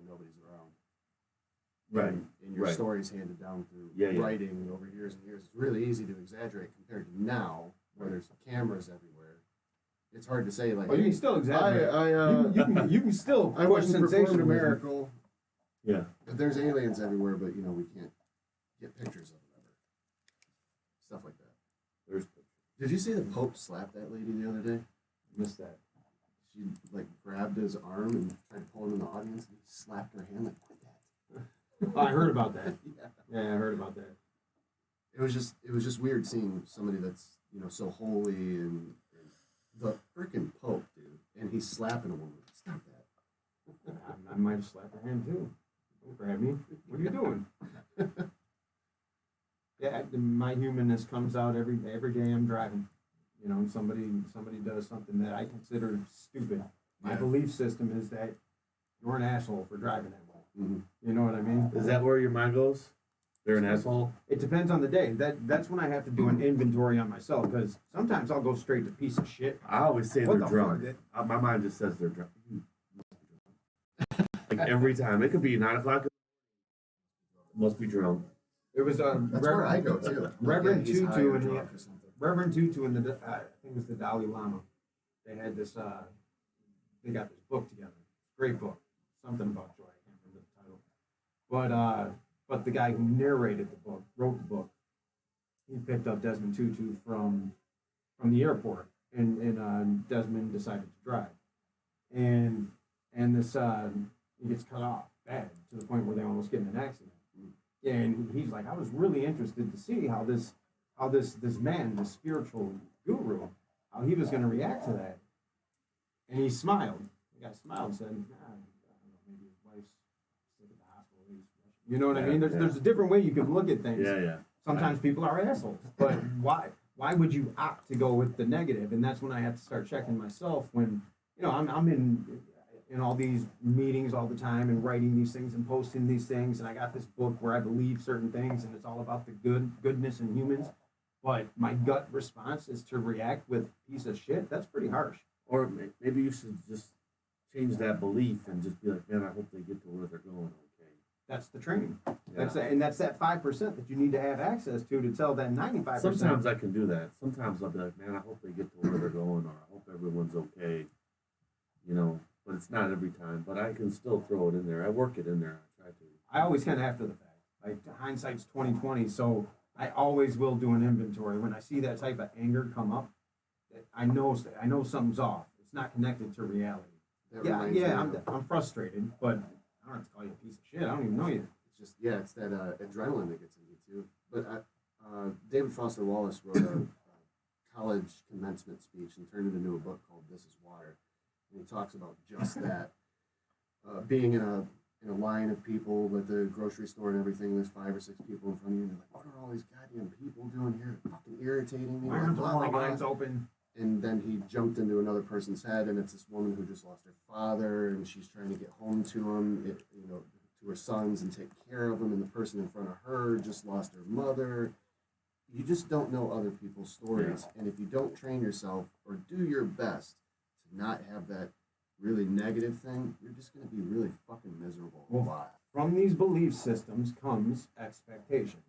nobody's around. right. And your Right. story's handed down through Yeah, yeah. writing over years and years. It's really easy to exaggerate compared to now, where there's cameras everywhere. It's hard to say like. Well, you can still exaggerate. You can still I push went and performed a sensationalism. miracle. Yeah. But there's aliens everywhere, but we can't get pictures of them ever. Stuff like that. There's Did you see the Pope slap that lady the other day? Missed that. She like grabbed his arm and tried to pull him in the audience, and he slapped her hand like, "Quit that." Oh, I heard about that. Yeah. Yeah, I heard about that. It was just weird seeing somebody that's so holy and the freaking Pope, dude, and he's slapping a woman. Stop that. I might have slapped her hand too. Don't grab me. What are you doing? Yeah, my humanness comes out every day I'm driving. And somebody does something that I consider stupid. My Yeah. belief system is that you're an asshole for driving that way. Mhm. You know what I mean? Is that where your mind goes? They're an asshole? It depends on the day. That's when I have to do an inventory on myself, because sometimes I'll go straight to piece of shit. I always say What they're the drunk. fuck? My mind just says they're drunk. Like every time. It could be 9 o'clock. Must be drunk. It was That's where I go too. Like, Reverend he's high Tutu or and the drunk or something. Reverend Tutu and the I think it was the Dalai Lama. They had this. They got this book together. Great book. Something about joy. I can't remember the title. But the guy who narrated the book, wrote the book. He picked up Desmond Tutu from the airport, and Desmond decided to drive, and this he gets cut off bad to the point where they almost get in an accident. And he's like, I was really interested to see how this man, this spiritual guru, how he was going to react to that. And he smiled. The guy smiled and said, I don't know, maybe his wife's sick at the hospital. You know what I mean? There's a different way you can look at things. Yeah. Sometimes people are assholes, but why would you opt to go with the negative? And that's when I have to start checking myself. When I'm in all these meetings all the time and writing these things and posting these things, and I got this book where I believe certain things, and it's all about the goodness in humans. But my gut response is to react with piece of shit. That's pretty harsh. Or maybe you should just change that belief and just be like, man, I hope they get to where they're going okay. That's the training. Yeah. That's that 5% that you need to have access to tell that 95%. Sometimes I can do that. Sometimes I'll be like, man, I hope they get to where they're going, or I hope everyone's okay. But it's not every time. But I can still throw it in there. I work it in there. I try to. I always kind of after the fact. Like hindsight's 20/20, so I always will do an inventory when I see that type of anger come up. I know something's off. It's not connected to reality. That reminds me of- I'm frustrated, but I don't have to call you a piece of shit. I don't even know you. It's just it's that adrenaline that gets in me too. But David Foster Wallace wrote a college commencement speech and turned it into a book called "This Is Water," and he talks about just that. Being in a in a line of people at the grocery store and everything. There's 5 or 6 people in front of you, and you're like, "What are all these goddamn people doing here? They're fucking irritating me." Why aren't Blah, all blah, the blah. lines open? And then he jumped into another person's head, and it's this woman who just lost her father, and she's trying to get home to him, to her sons and take care of them. And the person in front of her just lost her mother. You just don't know other people's stories, and if you don't train yourself or do your best to not have that really negative thing, you're just going to be really fucking miserable a lot. From these belief systems comes expectation,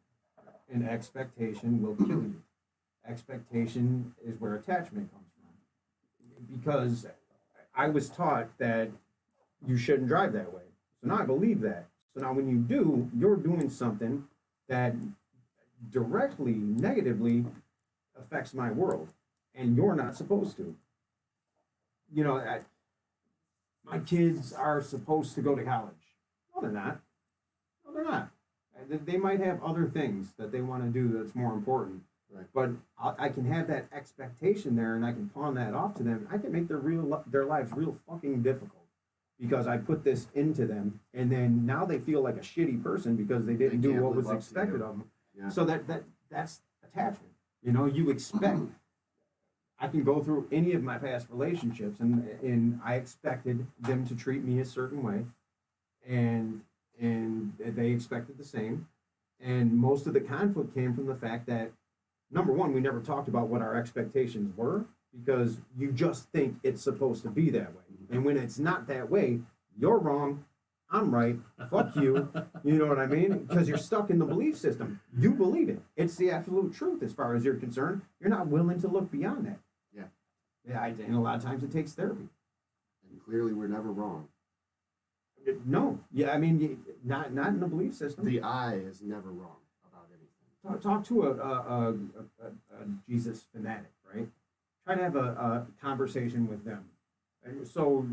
and expectation will kill you. Expectation is where attachment comes from. Because I was taught that you shouldn't drive that way. So now I believe that. So now when you do, you're doing something that directly, negatively affects my world. And you're not supposed to. My kids are supposed to go to college. No, they're not. No, they're not. They might have other things that they want to do that's more important. Right. But I can have that expectation there, and I can pawn that off to them. I can make their lives real fucking difficult because I put this into them, and then now they feel like a shitty person because they didn't do can't what live was up to expected you. of them. Yeah. So that's attachment. You expect. I can go through any of my past relationships, and I expected them to treat me a certain way, and they expected the same. And most of the conflict came from the fact that, number one, we never talked about what our expectations were because you just think it's supposed to be that way. And when it's not that way, you're wrong, I'm right, fuck you. You know what I mean? Because you're stuck in the belief system. You believe it. It's the absolute truth as far as you're concerned. You're not willing to look beyond that. Yeah, and a lot of times it takes therapy. And clearly, we're never wrong. No, yeah, I mean, not in the belief system. The I is never wrong about anything. Talk to a Jesus fanatic, right? Try to have a conversation with them. And so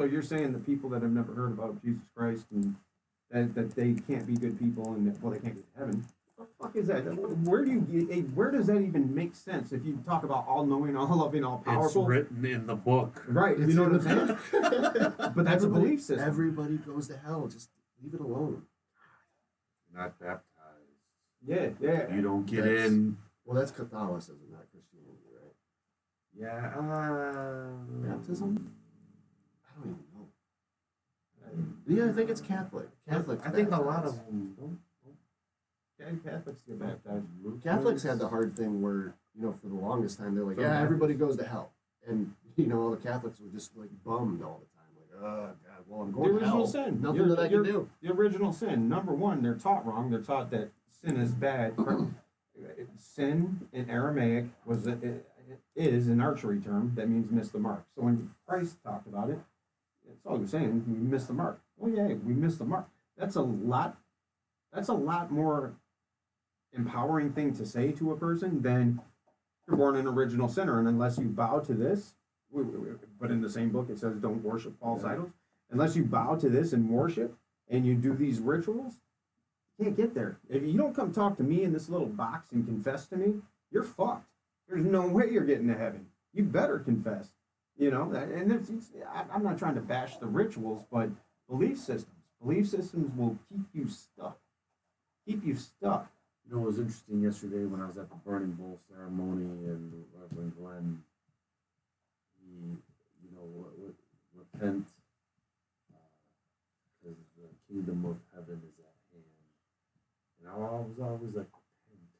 you're saying the people that have never heard about Jesus Christ and that they can't be good people and they can't get to heaven. What the fuck is that? Where does that even make sense? If you talk about all knowing, all loving, all powerful, It's written in the book. right? You know what I'm saying? But that's a belief system. Everybody goes to hell. Just leave it alone. Not baptized. Yeah. You don't get That's- in. Well, that's Catholicism, not Christianity, right? Yeah. Baptism? I don't even know. Yeah, I think it's Catholic. Catholics. I think a lot baptize. of them don't. Catholics get baptized. Catholics had the hard thing where, for the longest time, they're like, So yeah, Catholics- everybody goes to hell. And, all the Catholics were just like bummed all the time. Like, oh, God, well, I'm The going to original hell. sin. Nothing that I can do. The original sin. Number one, they're taught wrong. They're taught that sin is bad. Sin in Aramaic is an archery term that means miss the mark. So when Christ talked about it, that's all he was saying. We missed the mark. Oh yeah, we missed the mark. That's a lot more empowering thing to say to a person than you're born an original sinner, and unless you bow to this, but in the same book it says don't worship false idols. Unless you bow to this and worship, and you do these rituals, you can't get there. If you don't come talk to me in this little box and confess to me, you're fucked. There's no way you're getting to heaven. You better confess. And I'm not trying to bash the rituals, but belief systems will keep you stuck. It was interesting yesterday when I was at the Burning Bowl ceremony and Reverend Glenn, he, repent because the kingdom of heaven is at hand. And I was always like, repent.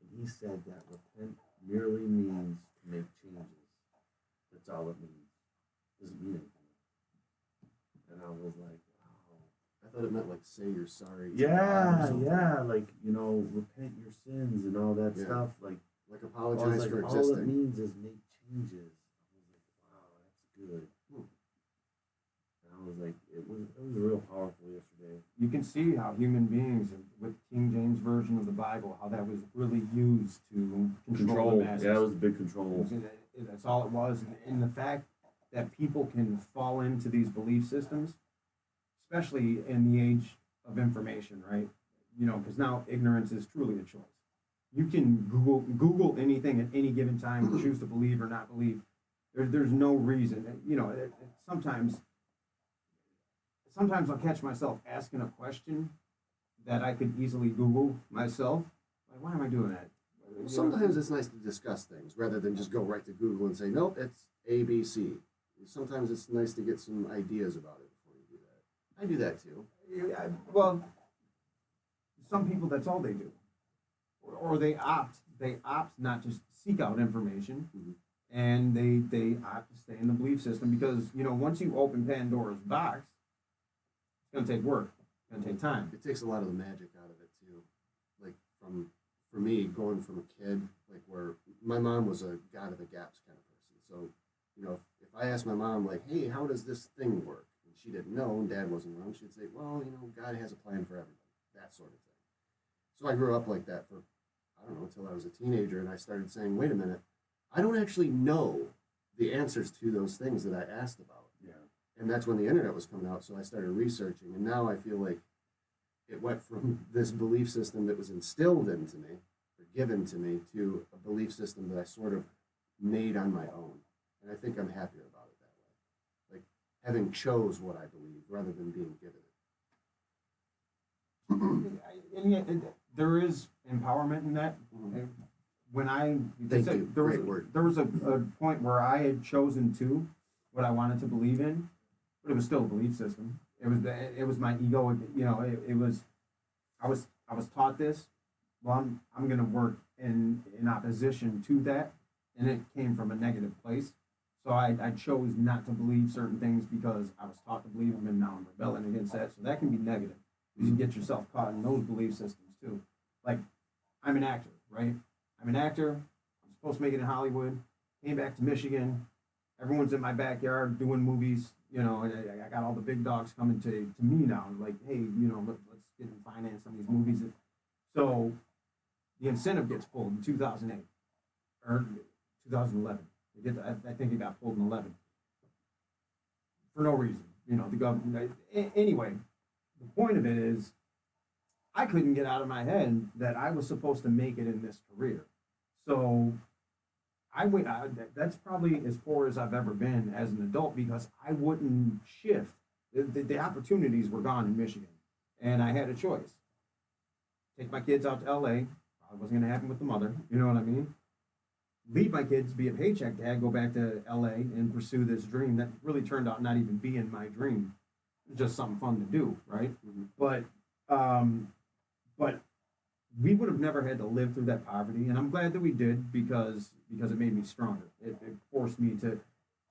And he said that repent merely means to make changes. That's all it means. It doesn't mean anything. And I was like, I thought it meant like say you're sorry. to God or yeah, something. repent your sins and all that Yeah. stuff. Like, Like I was apologize like, for all it existing. means is make changes. I was like, wow, that's good. And I was like, it was real powerful yesterday. You can see how human beings, with King James Version of the Bible, how that was really used to control the masses. Yeah, it was a big control. That's all it was. And the fact that people can fall into these belief systems, especially in the age of information, right? Because now ignorance is truly a choice. You can Google anything at any given time and choose to believe or not believe. There's no reason. Sometimes sometimes I'll catch myself asking a question that I could easily Google myself. Like, why am I doing that? You know? Sometimes it's nice to discuss things rather than just go right to Google and say, nope, it's ABC. Sometimes it's nice to get some ideas about it before you do that. I do that too. Yeah, well, some people, that's all they do, or they opt not to seek out information, Mhm. and they opt to stay in the belief system because once you open Pandora's box, it's gonna take work, it's gonna take time. It takes a lot of the magic out of it too. Like for me, going from a kid, like where my mom was a God of the gaps kind of person. So, if I asked my mom like, hey, how does this thing work? And she didn't know and dad wasn't around, she'd say, well, God has a plan for everybody. That sort of thing. So I grew up like that for, I don't know, until I was a teenager and I started saying, wait a minute, I don't actually know the answers to those things that I asked about. Yeah. And that's when the internet was coming out, so I started researching. And now I feel like it went from this belief system that was instilled into me, or given to me, to a belief system that I sort of made on my own. And I think I'm happier about it that way. Like having chose what I believe rather than being given it. And yet, there is empowerment in that. Mhm. When I Thank you. there was Great word. there was a point where I had chosen to what I wanted to believe in, but it was still a belief system. It was my ego. It was I was taught this. Well, I'm going to work in opposition to that, and it came from a negative place. So I chose not to believe certain things because I was taught to believe them, and now I'm rebelling against that. So that can be negative. You can get yourself caught in those belief systems too. Like, I'm an actor, right? I'm an actor. I'm supposed to make it in Hollywood. Came back to Michigan. Everyone's in my backyard doing movies. And I got all the big dogs coming to me now. Like, hey, let's get and finance some of these movies. So the incentive gets pulled in 2008 or 2011. I think it got pulled in 11 for no reason. The government. Anyway, the point of it is, I couldn't get out of my head that I was supposed to make it in this career. So that's probably as poor as I've ever been as an adult because I wouldn't shift. The opportunities were gone in Michigan, and I had a choice: take my kids out to L.A. Probably wasn't going to happen with the mother. You know what I mean? Leave my kids, be a paycheck dad, go back to L.A. and pursue this dream that really turned out not even being my dream, just something fun to do, right? Mhm. But we would have never had to live through that poverty, and I'm glad that we did because it made me stronger. It forced me to.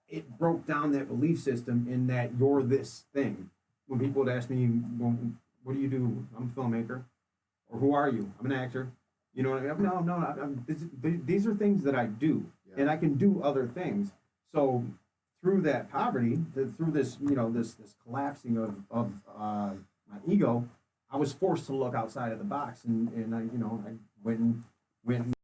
It broke down that belief system in that you're this thing. When people would ask me, well, "What do you do?" I'm a filmmaker, or "Who are you?" I'm an actor. You know what I mean? No. These are things that I do, Yeah. and I can do other things. So through that poverty, through this, this collapsing of my ego, I was forced to look outside of the box, and I went and